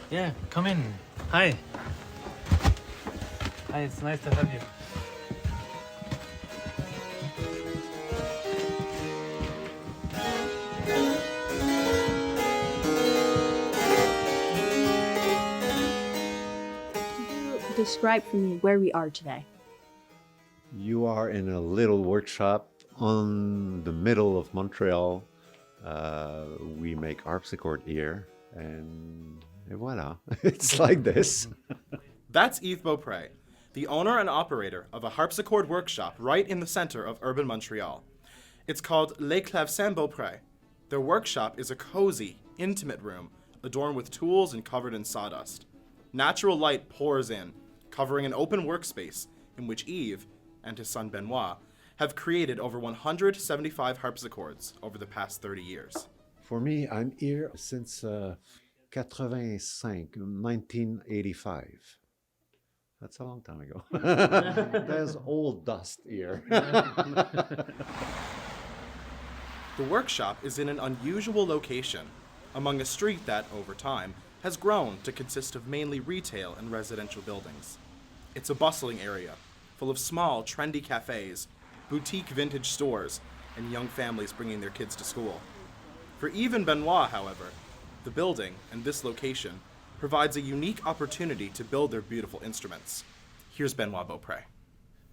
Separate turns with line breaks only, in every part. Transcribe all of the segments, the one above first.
Yeah, come in. Hi. Hi, it's nice to have you.
Describe for me where we are today.
You are in a little workshop on the middle of Montreal. We make harpsichord here, and voila, it's like this.
That's Yves Beaupré, the owner and operator of a harpsichord workshop right in the center of urban Montreal. It's called Les Clavecins Beaupré. Their workshop is a cozy, intimate room adorned with tools and covered in sawdust. Natural light pours in, covering an open workspace in which Yves and his son Benoit have created over 175 harpsichords over the past 30 years.
For me, I'm here since 1985. That's a long time ago. There's old dust here.
The workshop is in an unusual location, among a street that, over time, has grown to consist of mainly retail and residential buildings. It's a bustling area, full of small, trendy cafes, boutique vintage stores, and young families bringing their kids to school. For Yves and Benoit, however, the building and this location provides a unique opportunity to build their beautiful instruments. Here's Benoit Beaupré.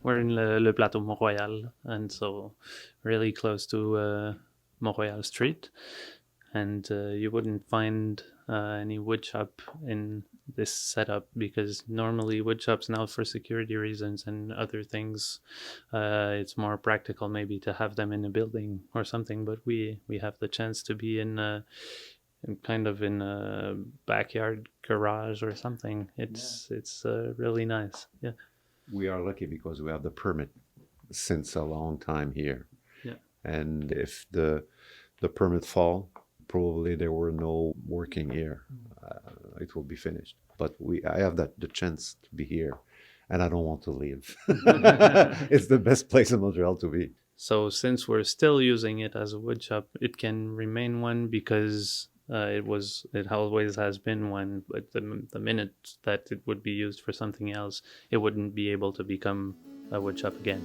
We're in Le Plateau Montreal, and so really close to Montreal Street. And you wouldn't find any wood shop in this setup because normally wood shops now, for security reasons and other things, it's more practical maybe to have them in a building or something. But we have the chance to be in kind of in a backyard garage or something. It's really nice. Yeah.
We are lucky because we have the permit since a long time here.
Yeah.
And if the permit fall, probably there were no working here. It will be finished. But I have the chance to be here, and I don't want to leave. It's the best place in Montreal to be.
So since we're still using it as a wood shop, it can remain one because it always has been one. But the minute that it would be used for something else, it wouldn't be able to become a wood shop again.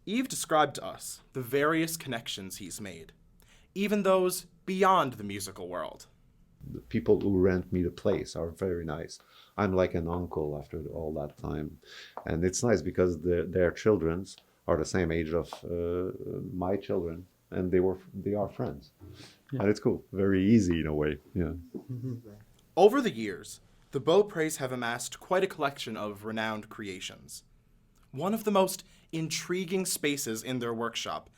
Yves described to us the various connections he's made, even those beyond the musical world.
The people who rent me the place are very nice. I'm like an uncle after all that time. And it's nice because their children are the same age of my children, and they are friends. Yeah. And it's cool. Very easy in a way. Yeah.
Mm-hmm. Over the years, the Beauprés have amassed quite a collection of renowned creations. One of the most intriguing spaces in their workshop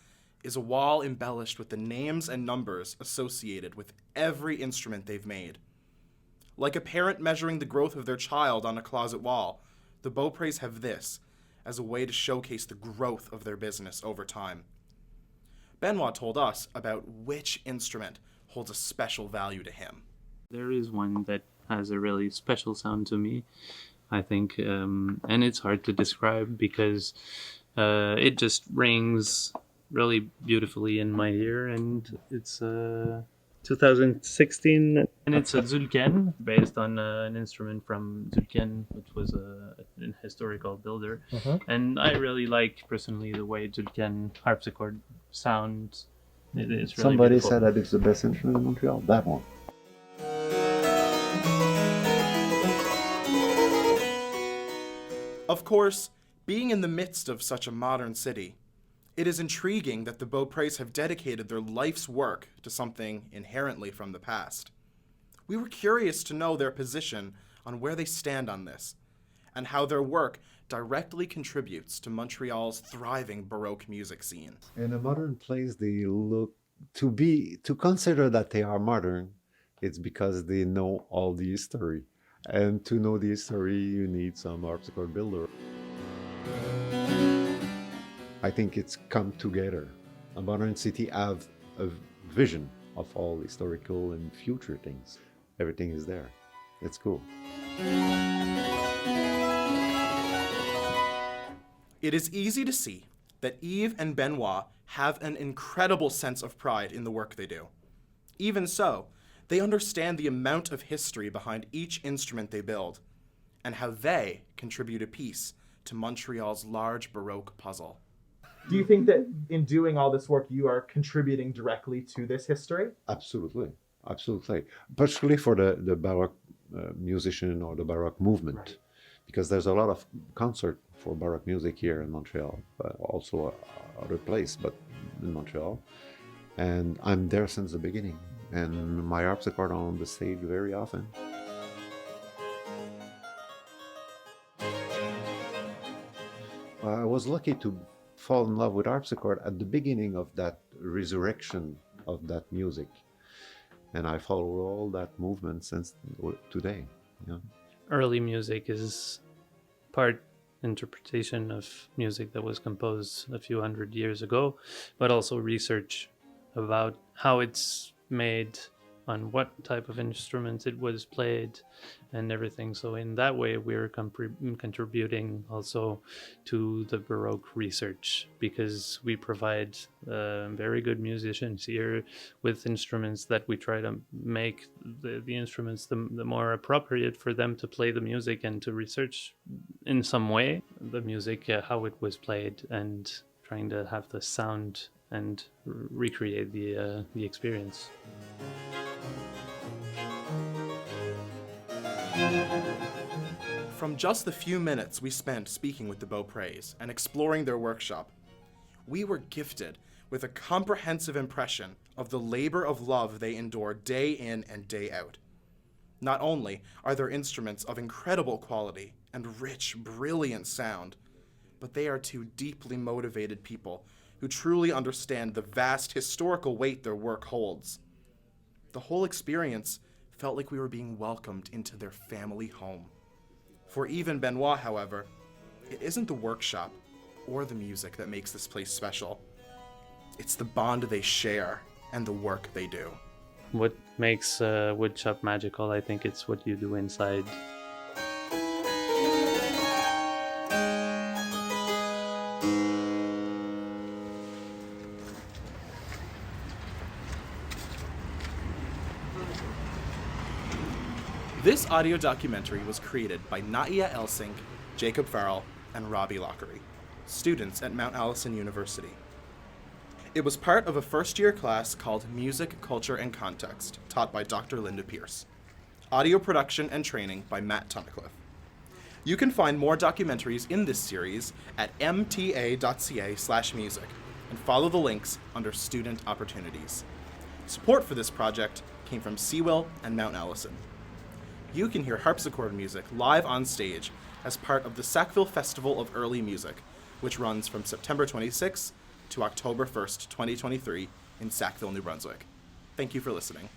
is a wall embellished with the names and numbers associated with every instrument they've made. Like a parent measuring the growth of their child on a closet wall, the Beauprés have this as a way to showcase the growth of their business over time. Benoit told us about which instrument holds a special value to him.
There is one that has a really special sound to me, I think, and it's hard to describe because it just rings really beautifully in my ear, and it's 2016, and it's a Zulken, based on an instrument from Zulken, which was an historical builder. Uh-huh. And I really like, personally, the way Zulken harpsichord sounds. It's really
Somebody
beautiful.
said that it's the best instrument in Montreal, that one.
Of course, being in the midst of such a modern city, it is intriguing that the Beauprés have dedicated their life's work to something inherently from the past. We were curious to know their position on where they stand on this, and how their work directly contributes to Montreal's thriving Baroque music scene.
In a modern place, they look to consider that they are modern. It's because they know all the history, and to know the history, you need some harpsichord builder. I think it's come together. A modern city have a vision of all historical and future things. Everything is there. It's cool.
It is easy to see that Yves and Benoit have an incredible sense of pride in the work they do. Even so, they understand the amount of history behind each instrument they build and how they contribute a piece to Montreal's large Baroque puzzle.
Do you think that in doing all this work, you are contributing directly to this history?
Absolutely, absolutely. Particularly for the Baroque musician or the Baroque movement,
Right.
because there's a lot of concert for Baroque music here in Montreal, but also other place, but in Montreal. And I'm there since the beginning, and my harpsichord on the stage very often. I was lucky to fall in love with harpsichord at the beginning of that resurrection of that music, and I follow all that movement since today. Yeah.
Early music is part interpretation of music that was composed a few hundred years ago, but also research about how it's made, on what type of instruments it was played, and everything. So in that way, we're contributing also to the Baroque research, because we provide very good musicians here with instruments that we try to make the instruments the more appropriate for them to play the music, and to research in some way the music, how it was played, and trying to have the sound and recreate the experience.
From just the few minutes we spent speaking with the Beauprés and exploring their workshop, we were gifted with a comprehensive impression of the labor of love they endure day in and day out. Not only are their instruments of incredible quality and rich, brilliant sound, but they are two deeply motivated people who truly understand the vast historical weight their work holds. The whole experience felt like we were being welcomed into their family home. For Yves and Benoit, however, it isn't the workshop or the music that makes this place special. It's the bond they share and the work they do.
What makes woodshop magical, I think it's what you do inside.
This audio documentary was created by Naia Elsink, Jacob Farrell, and Robbie Lockery, students at Mount Allison University. It was part of a first-year class called Music, Culture, and Context, taught by Dr. Linda Pearse. Audio production and training by Matt Tunnacliffe. You can find more documentaries in this series at mta.ca/music and follow the links under Student Opportunities. Support for this project came from CEWIL and Mount Allison. You can hear harpsichord music live on stage as part of the Sackville Festival of Early Music, which runs from September 26th to October 1st, 2023 in Sackville, New Brunswick. Thank you for listening.